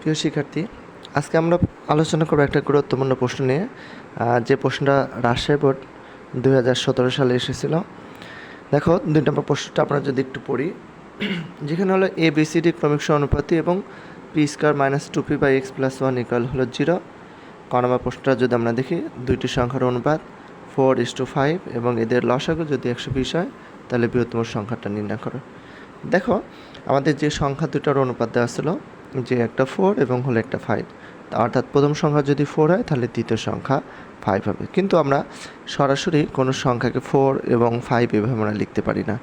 প্রিয় শিক্ষার্থী, আজকে আমরা আলোচনা করব একটা গুরুত্বপূর্ণ প্রশ্ন নিয়ে, যে প্রশ্নটা রাজশাহী বোর্ড 2017 সালে এসেছিল। দেখো, 2 নম্বর প্রশ্নটা আমরা যদি একটু পড়ি, যেখানে হলো ABCD ক্রমিক সমানুপাতি এবং p² - 2p/x+1 = হলো 0। ক নম্বর প্রশ্নটা যদি আমরা দেখি, দুইটি সংখ্যার অনুপাত 4:5 এবং এদের লসাগু যদি 120 হয়, তাহলে বৃহত্তম সংখ্যাটা নির্ণয় করো। দেখো, আমাদের যে সংখ্যা দুটার অনুপাত দেওয়া ছিল, যে একটা 4 এবং হলো একটা 5, অর্থাৎ প্রথম সংখ্যা যদি 4 হয় তাহলে দ্বিতীয় সংখ্যা 5 হবে। কিন্তু আমরা সরাসরি কোনো সংখ্যাকে 4 এবং 5 এভাবে আমরা লিখতে পারি না।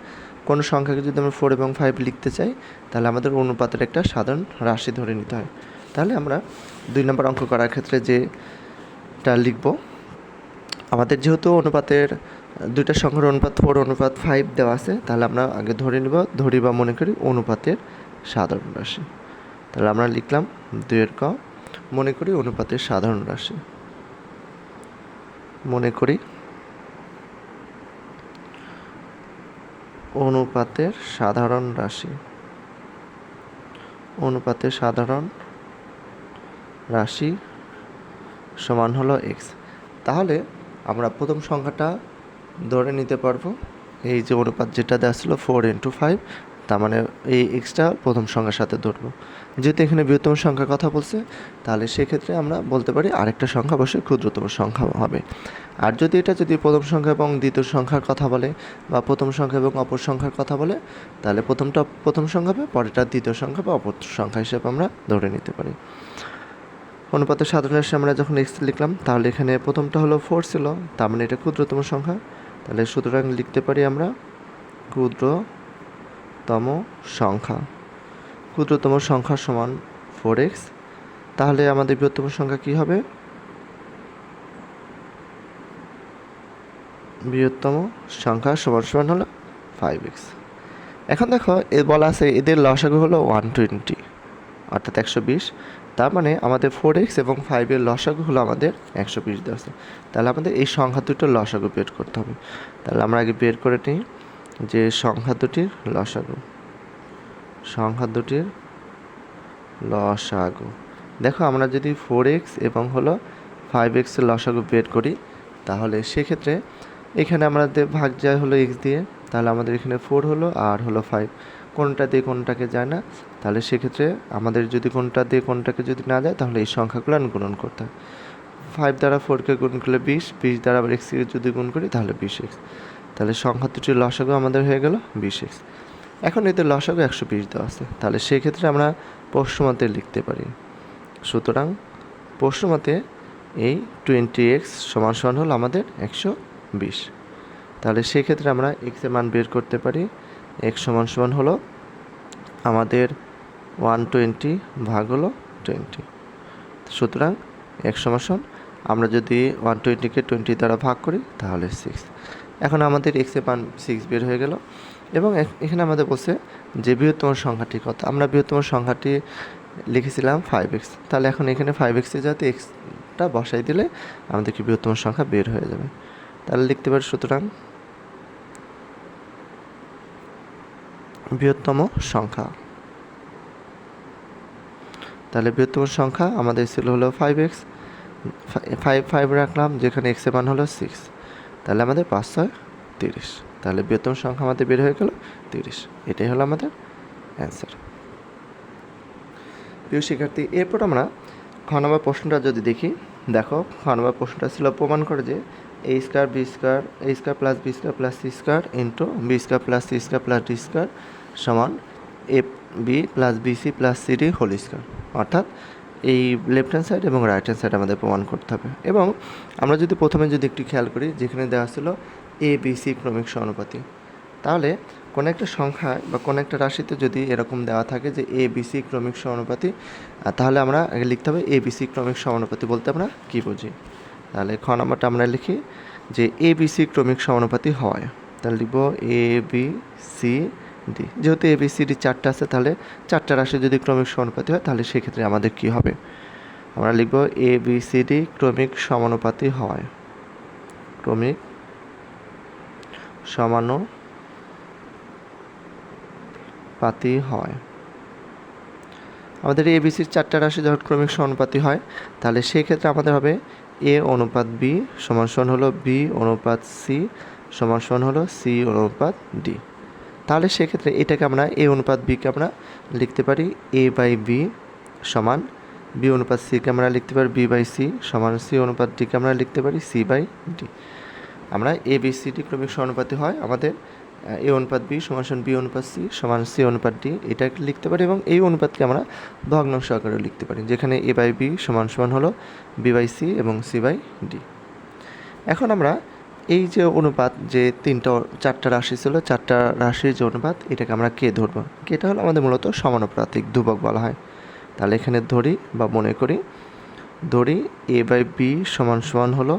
কোনো সংখ্যাকে যদি আমরা 4 এবং 5 লিখতে চাই, তাহলে আমাদের অনুপাতের একটা সাধারণ রাশি ধরে নিতে হয়। তাহলে আমরা 2 নম্বর অঙ্ক করার ক্ষেত্রে যেটা লিখব, আমাদের যেহেতু অনুপাতের দুইটা সংখ্যার অনুপাত 4:5 দেওয়া আছে, তাহলে আমরা আগে ধরি বা মনে করি অনুপাতের সাধারণ রাশি। তাহলে আমরা লিখলাম 2 ক, মনে করি অনুপাতের সাধারণ রাশি। মনে করি অনুপাতের সাধারণ রাশি। অনুপাতের সাধারণ রাশি সমান হলো x। তাহলে আমরা প্রথম সংখ্যাটা ধরে নিতে পারবো, এই যে অনুপাত যেটা দেওয়া ছিল 4:5, তার মানে এই এক্সটা প্রথম সংখ্যার সাথে ধরবো। যেহেতু এখানে বৃহত্তম সংখ্যার কথা বলছে, তাহলে সেক্ষেত্রে আমরা বলতে পারি আরেকটা সংখ্যা অবশ্যই ক্ষুদ্রতম সংখ্যা হবে। আর যদি প্রথম সংখ্যা এবং দ্বিতীয় সংখ্যার কথা বলে, বা প্রথম সংখ্যা এবং অপর সংখ্যার কথা বলে, তাহলে প্রথমটা প্রথম সংখ্যা হবে, পরেরটা দ্বিতীয় সংখ্যা বা অপর সংখ্যা হিসেবে আমরা ধরে নিতে পারি। অনুপাতের সাধারণ রাশি আমরা যখন x লিখলাম, তাহলে এখানে প্রথমটা হলো 4 ছিল, তার মানে এটা ক্ষুদ্রতম সংখ্যা। তাহলে সুতরাং লিখতে পারি আমরা ক্ষুদ্রতম সংখ্যা। ক্ষুদ্রতম সংখ্যা সমান 4x। তাহলে আমাদের বৃহত্তম সংখ্যা কি হবে? বৃহত্তম সংখ্যা সমান হলো 5x। এখন দেখো, বলা আছে এদের লসাগু হলো 120, অর্থাৎ 120। তার মানে আমাদের 4x এবং 5 এর লসাগু হলো আমাদের 120 দেওয়া আছে। তাহলে আমাদের এই সংখ্যা দুটোর লসাগু বের করতে হবে। তাহলে আমরা আগে বের করে নিই যে সংখ্যা দুটির লসাগু। সংখ্যা দুটির লসাগু। দেখো, আমরা যদি 4x এবং হলো 5x এর লসাগু বের করি, তাহলে সেক্ষেত্রে এখানে আমাদের ভাগ যায় হলো x দিয়ে, তাহলে আমাদের এখানে 4 হলো আর হলো 5, কোনটা দিয়ে কোনটাকে যায় না। তাহলে সেক্ষেত্রে আমাদের যদি কোনটা দিয়ে কোনটাকে যদি না যায়, তাহলে এই সংখ্যাগুলো গুণন করতে হয়। 5 দ্বারা 4কে গুণ করলে 20, 20 দ্বারা আবার x কে যদি গুণ করি তাহলে 20x। তাহলে সংখ্যা দুটির লসাগু আমাদের হয়ে গেল 20x। এখন এদের লসাগু 120 দেওয়া আছে, তাহলে সেক্ষেত্রে আমরা প্রশ্নমতে লিখতে পারি। সুতরাং প্রশ্নমতে এই 20x সমান হলো আমাদের 120। তাহলে সেক্ষেত্রে আমরা x এর মান বের করতে পারি। x সমান হলো আমাদের 120 ভাগ হলো 20। সুতরাং x সমান, আমরা যদি 120কে 20 দ্বারা ভাগ করি তাহলে 6। এখন আমাদের x এর মান 6 বের হয়ে গেল। এবং এখানে আমাদের বলছে যে বৃহত্তম সংখ্যাটি কত। আমরা বৃহত্তম সংখ্যাটি লিখেছিলাম 5x। তাহলে এখন এখানে 5x এ যাতে xটা বসাই দিলে আমাদেরকে বৃহত্তম সংখ্যা বের হয়ে যাবে। তাহলে লিখতে পারি সুতরাং বৃহত্তম সংখ্যা। তাহলে বৃহত্তম সংখ্যা আমাদের ছিল হলো 5x, 5 রাখলাম, যেখানে x এর মান হলো 6। তাহলে আমাদের 5×6 = 30। তাহলে বৃহত্তম সংখ্যা আমাদের বের হয়ে গেল 30। এটাই হলো আমাদের অ্যান্সার। প্রিয় শিক্ষার্থী, এরপর আমরা খ নম্বর প্রশ্নটা যদি দেখি, দেখো খ নম্বর প্রশ্নটা ছিল প্রমাণ করে যে a² b² + b² + c² into b² + c² + d² সমান ab + bc + cd whole square. অর্থাৎ এই লেফট হ্যান্ড সাইড এবং রাইট হ্যান্ড সাইড আমাদের প্রমাণ করতে হবে। এবং আমরা যদি প্রথমে একটু খেয়াল করি, যেখানে দেওয়া ছিল abc ক্রমিক সমানুপাতি, তাহলে কোনো একটা সংখ্যায় বা কোনো একটা রাশিতে যদি এরকম দেওয়া থাকে যে abc ক্রমিক সমানুপাতি, তাহলে আমরা আগে লিখতে হবে abc ক্রমিক সমানুপাতি বলতে আমরা কী বুঝি। তাহলে খ নম্বরটা আমরা লিখি যে abc ক্রমিক সমানুপাতি হয়। তাহলে লিখব ABCD। যেহেতু ABCD 4টা আছে, তাহলে 4টা রাশি যদি ক্রমিক সমানুপাতি হয়, তাহলে সেক্ষেত্রে আমাদের কী হবে? আমরা লিখব ABCD ক্রমিক সমানুপাতি হয়। ক্রমিক সমানুপাতি হয়। আমাদের এবিসির 4টা রাশি যখন ক্রমিক সমানুপাতি হয় তাহলে সেই ক্ষেত্রে আমাদের হবে এ অনুপাত বি সমান সমান হলো বি অনুপাত সি সমান সমান হলো সি অনুপাত ডি। তাহলে সেক্ষেত্রে এটাকে আমরা এ অনুপাত বিকে আমরা লিখতে পারি এ বাই বি সমান বি অনুপাত সিকে আমরা লিখতে পারি বি বাই সি সমান সি অনুপাত ডিকে আমরা লিখতে পারি সি বাই ডি। আমরা এ বি সি ডি ক্রমিক সমানুপাতি হয় আমাদের এ অনুপাত বি সমান বি অনুপাত সি সমান সি অনুপাত ডি এটাকে লিখতে পারি, এবং এই অনুপাতকে আমরা ভগ্নাংশ আকারে লিখতে পারি, যেখানে এ বাই বি সমান সমান হলো বি বাই সি এবং সি বাই ডি। এখন আমরা এই যে অনুপাত যে 4টা রাশি ছিল, 4টা রাশির যে অনুপাত এটাকে আমরা কে ধরবো, কেটা হলো আমাদের মূলত সমানুপাতিক ধ্রুবক বলা হয়। তাহলে এখানে ধরি বা মনে করি ধরি এ বাই বি সমান সমান হলো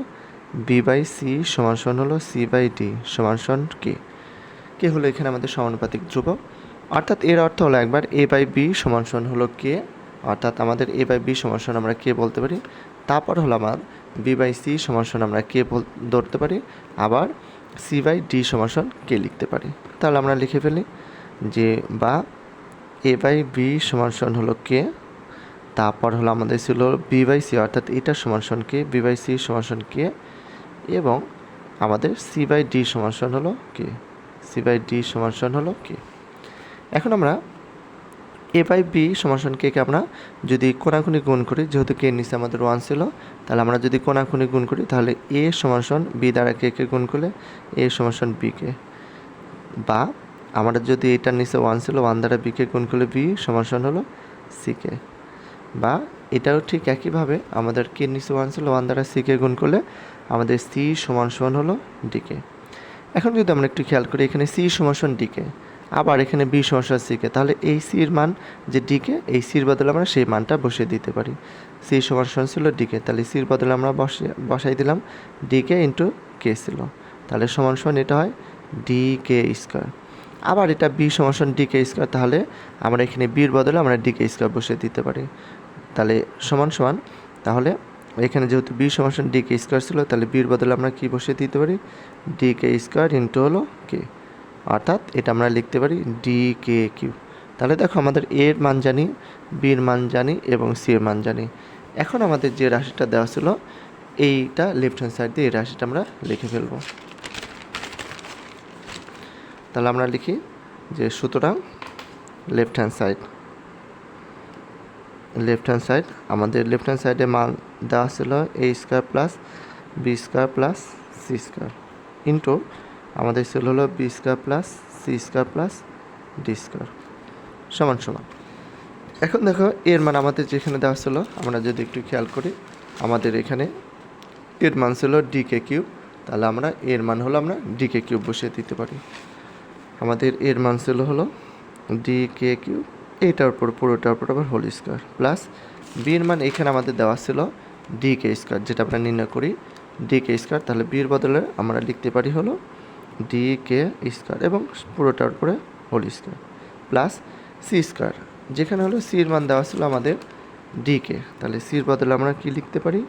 বি বাই সি সমান সমান হলো সি বাই ডি সমান সমান কে হলো এখানে আমাদের সমানুপাতিক ধ্রুবক। অর্থাৎ এর অর্থ হলো একবার এ বাই বি সমান সমান হলো কে, অর্থাৎ আমাদের এ বাই বি সমান সমান আমরা কে বলতে পারি। তারপর হলো আমার বি বাই সি সমান সমান আমরা কে ধরতে পারি, আবার সি বাই ডি সমান সমান কে লিখতে পারি। তাহলে আমরা লিখে ফেলি যে বা এ বাই বি সমান সমান হলো কে, তারপর হলো আমাদের ছিল বি বাই সি অর্থাৎ এটা সমান সমান কে, বি বাই সি সমান সমান কে, এবং আমাদের সি বাই ডি সমান সমান হলো কে, সি বাই ডি সমান সমান হলো কে। এখন আমরা এ বাই বি সমান সমান কে আমরা যদি কোণাকুণি গুণ করি, যেহেতু কে নিচে আমাদের 1 ছিল, তাহলে আমরা যদি কোণাকুণি গুণ করি তাহলে এ সমান সমান বি দ্বারা কে গুণ করলে এ সমান সমান বি কে, বা আমরা যদি এটার নিচে 1 ছিল 1 দ্বারা বিকে গুণ করলে বি সমান সমান হলো সিকে, বা এটাও ঠিক একইভাবে আমাদের কে নিচে 1 ছিল 1 দ্বারা সিকে গুণ করলে আমাদের সি সমান সমান হলো ডিকে। এখন যদি আমরা একটু খেয়াল করি এখানে সি সমান সমান ডিকে, আবার এখানে বি সমান সমান সিকে, তাহলে এই সির মান যে ডিকে, এই সির বদলে আমরা সেই মানটা বসিয়ে দিতে পারি। সি সমান সমান ছিল ডিকে, তাহলে সির বদলে আমরা বসাই দিলাম ডিকে ইন্টু কে ছিল, তাহলে সমান সমান এটা হয় ডি কে স্কোয়ার। আবার এটা বি সমান সমান ডি কে স্কোয়ার, তাহলে আমরা এখানে বির বদলে আমরা ডি কে স্কোয়ার বসিয়ে দিতে পারি। তাহলে সমান সমান, তাহলে এখানে যেহেতু বি সমান সমান ডি কে স্কোয়ার ছিল, তাহলে বির বদলে আমরা কি বসিয়ে দিতে পারি ডি কে স্কোয়ার ইন্টু হলো কে, অর্থাৎ এটা আমরা লিখতে পারি ডি কে কিউ। তাহলে দেখো আমাদের এর মান জানি, বির মান জানি এবং সি এর মান জানি। এখন আমাদের যে রাশিটা দেওয়া ছিল এইটা লেফট হ্যান্ড সাইড দিয়ে এই রাশিটা আমরা লিখে ফেলব। তাহলে আমরা লিখি যে সুতরাং লেফট হ্যান্ড সাইড আমাদের লেফট হ্যান্ড সাইডে মান দেওয়া ছিল A square plus B square plus C square into আমাদের ছিল হলো B square plus C square plus D square সমান সমান। এখন দেখো এর মান আমাদের যেখানে দেওয়া ছিল, আমরা যদি একটু খেয়াল করি আমাদের এখানে এর মান ছিল ডি কে কিউব, তাহলে আমরা এর মান হলো আমরা ডি কে কিউব বসিয়ে দিতে পারি। আমাদের এর মান ছিল হলো ডি কে কিউব, এইটার উপর পুরোটার উপর আবার হোল স্কোয়ার প্লাস বির মান এখানে আমাদের দেওয়া ছিল ডি কে স্কোয়ার, যেটা আমরা নির্ণয় করি ডি কে স্কোয়ার, তাহলে বির বদলে আমরা লিখতে পারি হলো ডি কে স্কোয়ার এবং পুরোটার উপরে whole square plus C square, যেখানে হলো সির মান দেওয়া ছিল আমাদের ডি কে, তাহলে সির বদলে আমরা কি লিখতে পারি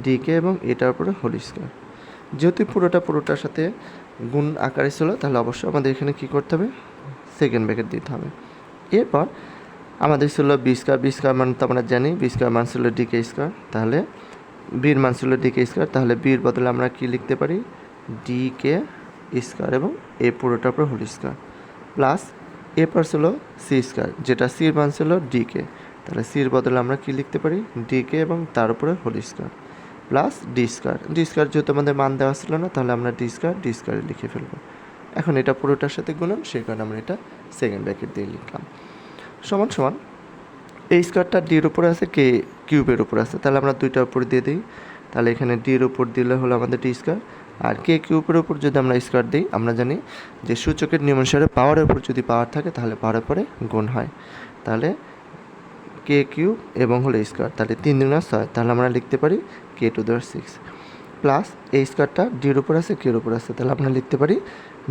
ডি কে এবং এটার উপরে হোল স্কোয়ার। যেহেতু পুরোটার সাথে গুণ আকারে ছিল, তাহলে অবশ্যই আমাদের এখানে কী করতে হবে সেকেন্ড ব্র্যাকেট দিতে হবে। এরপর আমাদের ছিল বি স্কোয়ার মান তো আমরা জানি বি স্কোয়ার মান ছিল ডি কে স্কোয়ার, তাহলে বির মান ছিল ডি কে স্কোয়ার, তাহলে বির বদলে আমরা কি লিখতে পারি ডি কে স্কোয়ার এবং এ পুরোটার উপর হোল স্কোয়ার প্লাস এরপর ছিল সি স্কোয়ার, যেটা সির মান ছিল ডি কে, তাহলে সির বদলে আমরা কি লিখতে পারি ডি কে এবং তার উপরে whole square plus D square যেহেতু আমাদের মান দেওয়া ছিল না, তাহলে আমরা ডি স্কোয়ার লিখে ফেলবো। এখন এটা পুরোটার সাথে গুণন, সেই কারণে আমরা এটা সেকেন্ড ব্র্যাকেট দিয়ে লিখলাম সমান সমান এই স্কোয়ারটা ডির উপরে আছে কে কিউবের উপর আছে, তাহলে আমরা দুইটার উপর দিয়ে দিই, তাহলে এখানে ডির উপর দিলে হলো আমাদের ডি স্কোয়ার, আর কে কিউবের উপর যদি আমরা স্কোয়ার দিই, আমরা জানি যে সূচকের নিয়ম অনুসারে পাওয়ারের উপর যদি পাওয়ার থাকে তাহলে পাওয়ারের পরে গুণ হয়, তাহলে কে কিউব এবং হলো স্কোয়ার, তাহলে 3 দুগুণে 6, তাহলে আমরা লিখতে পারি কে টু দেওয়ার 6 প্লাস এই স্কোয়ারটা ডির উপর আছে কের উপর আছে, তাহলে আমরা লিখতে পারি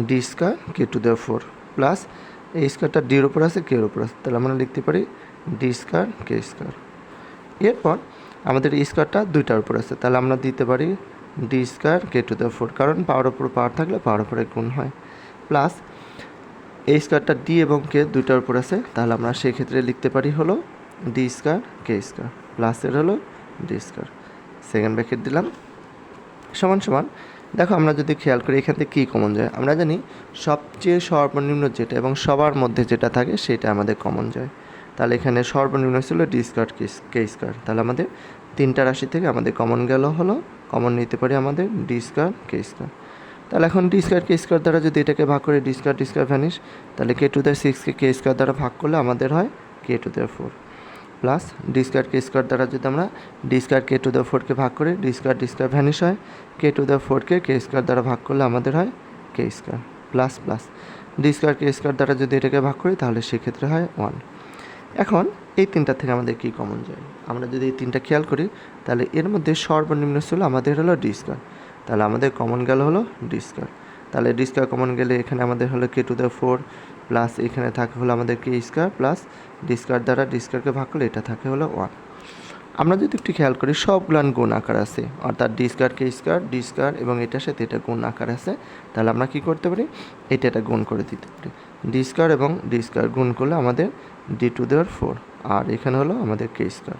ডি স্কোয়ার কে টু দেওয়ার 4 প্লাস এই স্কোয়ারটা ডির উপর আছে কের উপর আছে, তাহলে আমরা লিখতে পারি ডি স্কোয়ার কে স্কোয়ার। এরপর আমাদের এই স্কোয়ারটা দুইটার উপর আছে, তাহলে আমরা দিতে পারি ডি স্কোয়ার কে টু দেওয়ার 4, কারণ পাওয়ার উপর পাওয়ার থাকলে পাওয়ার উপরে গুণ হয়, প্লাস এই স্কোয়ারটা ডি এবং কে দুইটার উপর আছে, তাহলে আমরা সেই ক্ষেত্রে লিখতে পারি হলো ডি স্কোয়ার কে স্কোয়ার প্লাসের হলো ডি স্কোয়ার, সেকেন্ড ব্র্যাকেট দিলাম সমান সমান। দেখো আমরা যদি খেয়াল করি এখান থেকে কী কমন যায়, আমরা জানি সবচেয়ে সর্বনিম্ন যেটা এবং সবার মধ্যে যেটা থাকে সেটা আমাদের কমন যায়। তাহলে এখানে সর্বনিম্ন ছিল ডি স্কোয়ার কে স্কোয়ার, তাহলে আমাদের তিনটা রাশি থেকে আমাদের কমন গেল হলো, কমন নিতে পারি আমাদের ডি স্কোয়ার কে স্কোয়ার। তাহলে এখন ডি স্কোয়ার কে স্কোয়ার দ্বারা যদি এটাকে ভাগ করি, ডি স্কোয়ার ভ্যানিশ, তাহলে কে টু দ্য সিক্সকে কে স্কোয়ার দ্বারা ভাগ করলে আমাদের হয় K to the four, plus D square K square দ্বারা যদি আমরা D square K to the ফোরকে ভাগ করি, ডি স্কোয়ার ভ্যানিশ হয়, কে টু দ্য ফোরকে কে স্কোয়ার দ্বারা ভাগ করলে আমাদের হয় K square, plus plus D square K square দ্বারা যদি এটাকে ভাগ করি তাহলে সেক্ষেত্রে হয় 1। এখন এই তিনটা থেকে আমাদের কী কমন যায়, আমরা যদি এই তিনটা খেয়াল করি তাহলে এর মধ্যে সর্বনিম্ন ছিল আমাদের হলো ডি স্কোয়ার, তাহলে আমাদের কমন গেল হলো ডি স্কোয়ার। তাহলে ডি স্কোয়ার কমন গেলে এখানে আমাদের হলো কে টু দ্য ফোর, প্লাস এখানে থাকে হলো আমাদের K square, plus D square দ্বারা ডি স্কোয়ারকে ভাগ করলে এটা থাকে হলো 1। আমরা যদি একটু খেয়াল করি সবগুলান গুণ আকার আছে, অর্থাৎ D square K square D square এবং এটার সাথে এটা গুণ আকার আছে, তাহলে আমরা কী করতে পারি, এটা গুণ করে দিতে পারি। ডি স্কোয়ার এবং ডি স্কোয়ার গুণ করলে আমাদের ডি টু দেওয়ার ফোর, আর এখানে হলো আমাদের কে স্কোয়ার,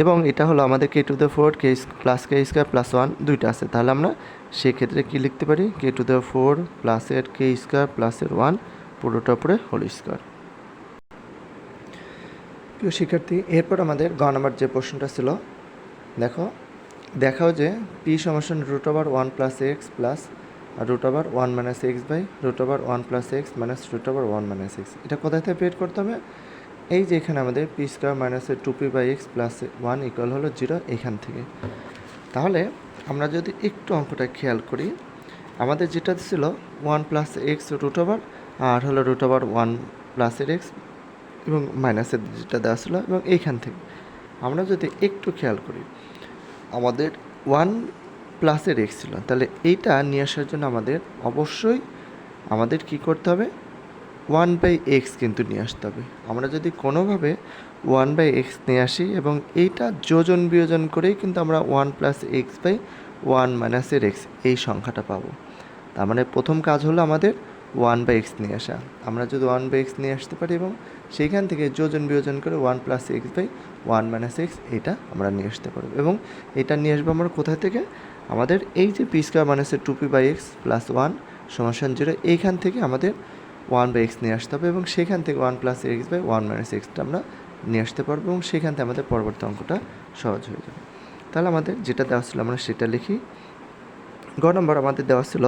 এবং এটা হলো আমাদের K to the four K square plus 1 দুইটা আছে, তাহলে আমরা সেক্ষেত্রে কী লিখতে পারি, কে টু দ্য ফোর প্লাসের কে স্কোয়ার প্লাসের 1 পুরোটা উপরে হোল স্কোয়ার। প্রিয় শিক্ষার্থী, এরপর আমাদের গ নম্বর যে প্রশ্নটা ছিল, দেখাও যে পি সমান root over 1 plus x plus root over 1 minus x by root over 1 plus x minus root over 1 minus x. এটা কোথায় থেকে বের করতে হবে, এই যে এখানে আমাদের পি স্কোয়ার মাইনাসের 2p by x plus 1 equal হলো 0 এখান থেকে। তাহলে আমরা যদি একটু অঙ্কটা খেয়াল করি, আমাদের যেটা ছিল 1 প্লাস এক্স রুট ওভার আর হলো রুট ওভার 1 প্লাসের এক্স এবং মাইনাসের যেটা দেওয়া ছিল, এবং এইখান থেকে আমরা যদি একটু খেয়াল করি আমাদের 1 প্লাসের এক্স ছিল, তাহলে এইটা নিয়ে আসার জন্য আমাদের কী করতে হবে, 1 বাই এক্স কিন্তু নিয়ে আসতে হবে। আমরা যদি কোনোভাবে 1 বাই এক্স নিয়ে আসি এবং এইটা যোজন বিয়োজন করেই কিন্তু আমরা 1 প্লাস এক্স বাই 1 মাইনাসের এক্স এই সংখ্যাটা পাবো। তার মানে প্রথম কাজ হলো আমাদের 1 বাই এক্স নিয়ে আসা। আমরা যদি 1 বাই এক্স নিয়ে আসতে পারি এবং সেইখান থেকে যোজন বিয়োজন করে 1 plus x by 1 minus x এটা আমরা নিয়ে আসতে পারবো, এবং এটা নিয়ে আসবো আমরা কোথায় থেকে, আমাদের এই যে পি স্কোয়ার মাইনাসের 2p বাই এক্স প্লাস 1 সমান 0 এইখান থেকে আমাদের 1 বাই এক্স নিয়ে আসতে হবে, এবং সেখান থেকে 1 প্লাস এক্স বাই 1 মাইনাস এক্সটা আমরা নিয়ে আসতে পারবো, এবং সেখান থেকে আমাদের পরবর্তী অঙ্কটা সহজ হয়ে যাবে। তাহলে আমাদের যেটা দেওয়া ছিল আমরা সেটা লিখি। গ নম্বর আমাদের দেওয়া ছিল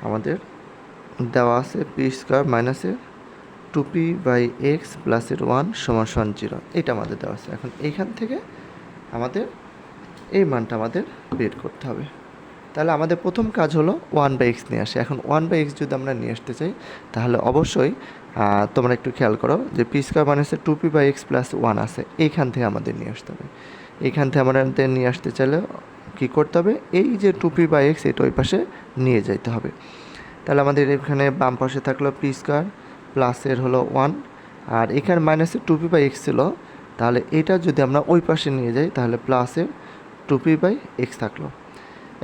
আমাদের দেওয়া আছে পি স্কোয়ার মাইনাসের 2p বাই এক্স প্লাসের 1 সমান 0, এটা আমাদের দেওয়া আছে। এখন এইখান থেকে আমাদের এই মানটা আমাদের বের করতে হবে। তাহলে আমাদের প্রথম কাজ হলো 1 বাই এক্স নিয়ে আসে। এখন 1 বাই এক্স যদি আমরা নিয়ে আসতে চাই তাহলে অবশ্যই তোমরা একটু খেয়াল করো যে পি স্কোয়ার মাইনাসের 2p বাই এক্স প্লাস 1 আছে, এইখান থেকে আমাদের নিয়ে আসতে হবে। এইখান থেকে আমাদের নিয়ে আসতে চাইলে কী করতে হবে, এই যে 2p বাই এক্স এটা ওই পাশে নিয়ে যেতে হবে। তাহলে আমাদের এখানে বাম পাশে থাকলো পি স্কোয়ার প্লাসের হলো 1, আর এখানে মাইনাসের 2p বাই এক্স ছিল, তাহলে এটা যদি আমরা ওই পাশে নিয়ে যাই তাহলে প্লাসের 2p বাই এক্স থাকলো।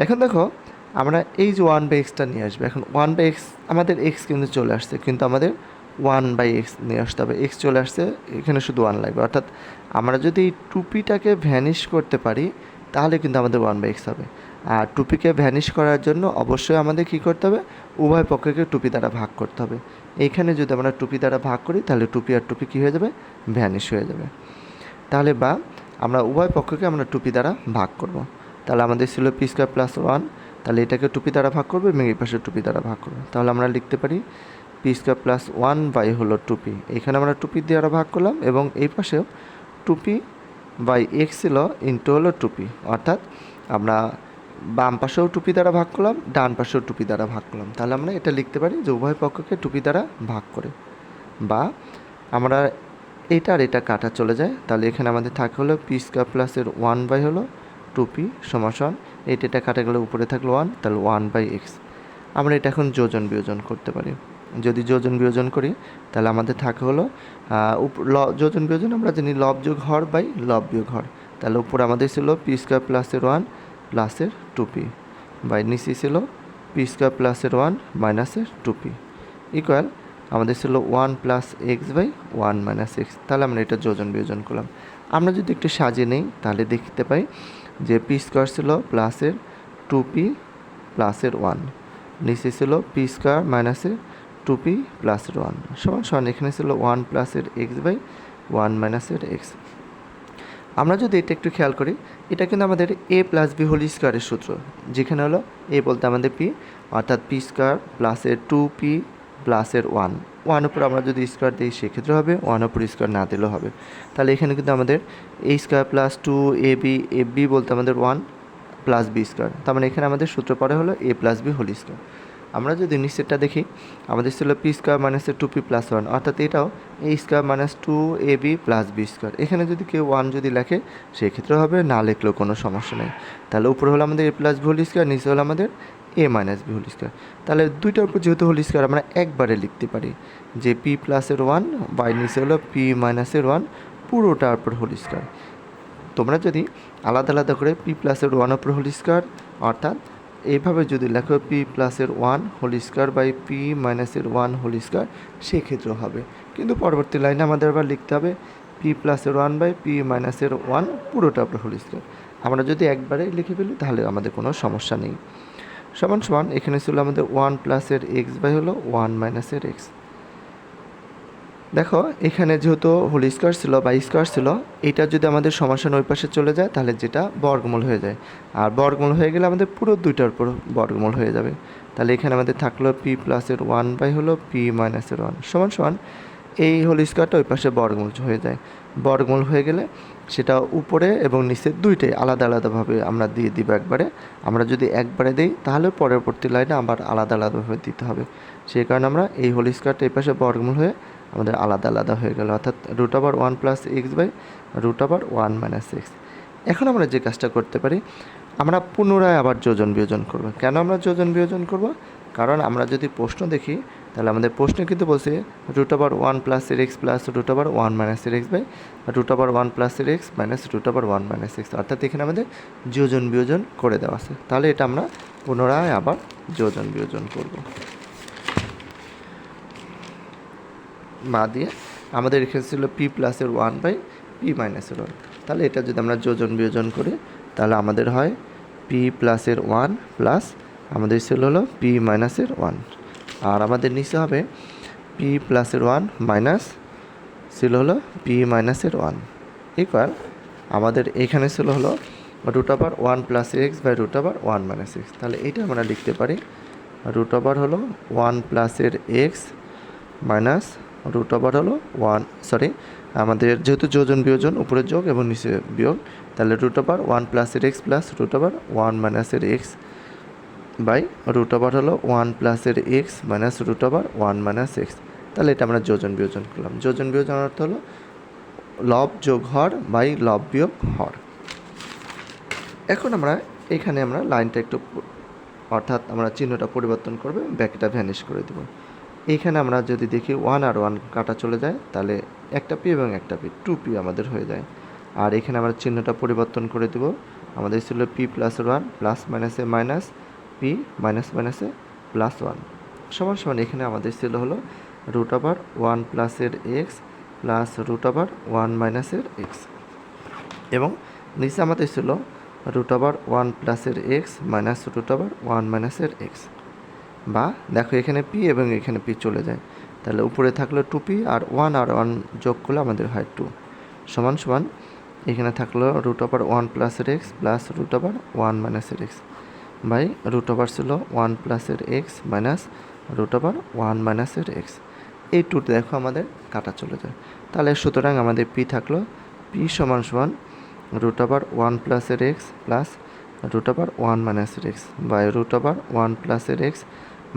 এখন দেখো আমরা এই যে 1 বাই এক্সটা নিয়ে আসবে, এখন 1 বাই এক্স আমাদের এক্স কিন্তু চলে আসছে, কিন্তু আমাদের 1 বাই এক্স নিয়ে আসতে হবে। এক্স চলে আসছে, এখানে শুধু 1 লাগবে, অর্থাৎ আমরা যদি এই 2pটাকে ভ্যানিশ করতে পারি তাহলে কিন্তু আমাদের 1 বাই এক্স হবে। আর 2pকে ভ্যানিশ করার জন্য অবশ্যই আমাদের কী করতে হবে, উভয় পক্ষকে 2p দ্বারা ভাগ করতে হবে। এইখানে যদি আমরা 2p দ্বারা ভাগ করি তাহলে 2p আর 2p কী হয়ে যাবে, ভ্যানিশ হয়ে যাবে। তাহলে বা আমরা উভয় পক্ষকে আমরা 2p দ্বারা ভাগ করব। তাহলে আমাদের ছিল পি স্কোয়ার প্লাস 1, তাহলে এটাকে 2p দ্বারা ভাগ করবো এবং এই পাশে 2p দ্বারা ভাগ করবো। তাহলে আমরা লিখতে পারি পি স্কোয়ার প্লাস 1 বাই হলো 2p, এখানে আমরা 2p দ্বারা ভাগ করলাম, এবং এই পাশেও 2p বাই এক্স ছিল ইন্টু হলো 2p, অর্থাৎ আমরা বাম পাশেও 2p দ্বারা ভাগ করলাম, ডান পাশেও 2p দ্বারা ভাগ করলাম। তাহলে আমরা এটা লিখতে পারি যে উভয় পক্ষকে 2p দ্বারা ভাগ করে, বা আমরা এটা আর এটা কাটা চলে যায়, তাহলে এখানে আমাদের থাকে হলো পি স্কোয়ার প্লাসের 1 বাই হলো 2p সমান এটা কাটা গেলে উপরে থাকলো 1, তাহলে 1 বাই এক্স। আমরা এটা এখন যোজন বিয়োজন করতে পারি। যদি যোজন বিয়োজন করি তাহলে আমাদের থাকে হলো যোজন বিয়োজন আমরা জানি লব যোগ হর বাই লব বিয়োগ হর। তাহলে উপরে আমাদের ছিল পি স্কোয়ার প্লাসের 1 প্লাসের 2p বাই নিচে ছিল পি স্কোয়ার প্লাসের 1 মাইনাসের 2p ইকুয়াল আমাদের ছিল 1 plus x by 1 minus x. তাহলে আমরা এটা যোজন বিয়োজন করলাম। আমরা যদি একটু সাজিয়ে নিই তাহলে দেখতে পাই যে পি স্কোয়ার ছিল প্লাসের 2p প্লাসের 1, নিচে ছিল পি স্কোয়ার মাইনাসের 2p প্লাসের 1 সমান সমান এখানে ছিল 1 প্লাসের এক্স বাই 1 মাইনাসের এক্স। আমরা যদি এটা একটু খেয়াল করি, এটা কিন্তু আমাদের এ প্লাস বি হোল স্কোয়ারের সূত্র, যেখানে হলো এ বলতে আমাদের পি, অর্থাৎ পি স্কোয়ার প্লাসের 2p প্লাসের 1 উপর আমরা যদি স্কোয়ার দিই সেক্ষেত্রে হবে, 1 উপর স্কোয়ার না দিলেও হবে। তাহলে এখানে কিন্তু আমাদের এ স্কোয়ার প্লাস 2ab বলতে আমাদের 1 প্লাস বি স্কোয়ার, তার মানে এখানে আমাদের সূত্র পরে হলো এ প্লাস বি হোল স্কোয়ার। আমরা যদি নিচেরটা দেখি, আমাদের ছিল পি স্কোয়ার মাইনাসের 2p প্লাস 1, অর্থাৎ এটাও A square minus 2ab plus B square. এখানে যদি কেউ 1 যদি লেখে সেক্ষেত্রে হবে, না লিখলেও কোনো সমস্যা নেই। তাহলে উপরে হলো আমাদের এ প্লাস বি হোল স্কোয়ার, নিচে হলো আমাদের এ মাইনাস বি হোল স্কোয়ার। তাহলে দুইটার উপর যেহেতু হোল স্কোয়ার আমরা একবারে লিখতে পারি যে পি প্লাসের 1 বাই নিচে হলো পি মাইনাসের 1 পুরোটার উপর হোল স্কোয়ার। তোমরা যদি আলাদা আলাদা করে পি প্লাসের 1 উপর হোল স্কোয়ার, অর্থাৎ এইভাবে যদি লেখো পি প্লাসের 1 হোল স্কোয়ার বাই পি মাইনাসের 1 হোল স্কোয়ার সেক্ষেত্রেও হবে, কিন্তু পরবর্তী লাইনে আমাদের আবার লিখতে হবে পি প্লাসের 1 বাই পি মাইনাসের 1 পুরোটা উপর হোল স্কোয়ার। আমরা যদি একবারে লিখে ফেলি তাহলে আমাদের কোনো সমস্যা নেই। সমান সমান এখানে ছিল আমাদের 1 প্লাসের এক্স বাই হলো 1 মাইনাসের এক্স। দেখো এখানে যেহেতু হোল স্কোয়ার ছিল বা স্কোয়ার ছিল, এটা যদি আমাদের সমাসন ওই পাশে চলে যায় তাহলে যেটা বর্গমূল হয়ে যায়, আর বর্গমূল হয়ে গেলে আমাদের পুরো দুইটার উপর বর্গমূল হয়ে যাবে। তাহলে এখানে আমাদের থাকলো পি প্লাসের 1 বাই হলো পি মাইনাসের 1 সমান সমান এই হোল স্কোয়ারটা ওই পাশে বর্গমূল হয়ে যায়। বর্গমূল হয়ে গেলে সেটা উপরে এবং নিচে দুইটাই আলাদা আলাদাভাবে আমরা দিয়ে দিব একবারে। আমরা যদি একবারে দিই তাহলে পরবর্তী লাইনে আবার আলাদা আলাদাভাবে দিতে হবে, সেই কারণে আমরা এই হোল স্কোয়ারটা এই পাশে বর্গমূল হয়ে আমাদের আলাদা আলাদা হয়ে গেল, অর্থাৎ root over 1 plus x by root over 1 minus x. এখন আমরা যে কাজটা করতে পারি, আমরা পুনরায় আবার যোজন বিয়োজন করব। কেন আমরা যোজন বিয়োজন করব? কারণ আমরা যদি প্রশ্ন দেখি তাহলে আমাদের প্রশ্নে কিন্তু বলছে রুট ওভার 1 প্লাসের এক্স প্লাস রুট ওভার 1 মাইনাসের এক্স বাই রুট ওভার 1 প্লাসের x minus root over 1 minus x, অর্থাৎ এখানে আমাদের যোজন বিয়োজন করে দেওয়া আছে। তাহলে এটা আমরা পুনরায় আবার যোজন বিয়োজন করব। মা দিয়ে আমাদের এখানে ছিল পি প্লাসের 1 বাই পি মাইনাসের 1, তাহলে এটা যদি আমরা যোজন বিয়োজন করি তাহলে আমাদের হয় পি প্লাসের 1 প্লাস আমাদের ছিল হলো পি মাইনাসের 1, আর আমাদের নিচে হবে পি প্লাসের 1 মাইনাস ছিল হলো পি মাইনাসের 1 ইকুয়াল আমাদের এখানে ছিল হলো root over 1 plus x by root over 1 minus x. তাহলে এটা আমরা লিখতে পারি রুট ওভার হলো 1 প্লাসের এক্স মাইনাস রুট ওভার হলো 1, আমাদের যেহেতু যোজন বিয়োজন উপরে যোগ এবং নিচে বিয়োগ, তাহলে রুট ওভার 1 প্লাসের এক্স প্লাস রুট ওভার 1 মাইনাসের এক্স বাই রুট ওভার হলো 1 প্লাসের x minus root over 1 minus x. তাহলে এটা আমরা যোজন বিয়োজন করলাম। যোজন বিয়োজন অর্থ হলো লব যোগ হর বাই লব বিয়োগ হর। এখন আমরা এখানে আমরা লাইনটা একটু, অর্থাৎ আমরা চিহ্নটা পরিবর্তন করবে, ব্যাকটা ভ্যানিশ করে দেব। এইখানে আমরা যদি দেখি 1 আর 1 কাটা চলে যায় তাহলে একটা পি এবং একটা পি 2p আমাদের হয়ে যায়। আর এখানে আমরা চিহ্নটা পরিবর্তন করে দেব, আমাদের ছিল পি প্লাস 1 প্লাস মাইনাসে মাইনাস পি মাইনাস মাইনাসে প্লাস 1 সমান সমান এখানে আমাদের ছিল হলো রুট ওভার 1 প্লাসের এক্স প্লাস রুট ওভার 1 মাইনাসের এক্স, এবং নিচে আমাদের ছিল রুট ওভার 1 প্লাসের এক্স মাইনাস রুট ওভার 1 মাইনাসের এক্স। বা দেখো এখানে পি এবং এখানে পি চলে যায়, তাহলে উপরে থাকলো 2p আর 1 যোগ করলে আমাদের হয় 2 সমান সমান এখানে থাকলো রুট ওভার 1 প্লাসের এক্স প্লাস রুট ওভার 1 মাইনাসের এক্স বাই রুট ওভার ছিল 1 প্লাসের এক্স মাইনাস রুট ওভার 1 মাইনাসের এক্স। এই 2 দেখো আমাদের কাটা চলে যায়, তাহলে সুতরাং আমাদের পি থাকলো পি সমান সমান রুট ওভার 1 প্লাসের এক্স প্লাস রুট ওভার 1 মাইনাসের এক্স বাই রুট ওভার 1 প্লাসের এক্স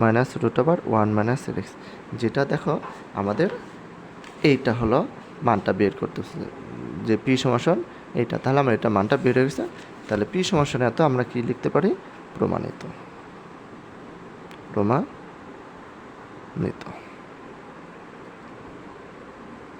মাইনাস রুট ওভার 1 মাইনাসের এক্স। যেটা দেখো আমাদের এইটা হলো মানটা বের করতেছে যে পি সমান এইটা, তাহলে আমরা এটা মানটা বের হয়ে গেছে। তাহলে পি সমান এত আমরা কি লিখতে পারি? প্রমাণিত।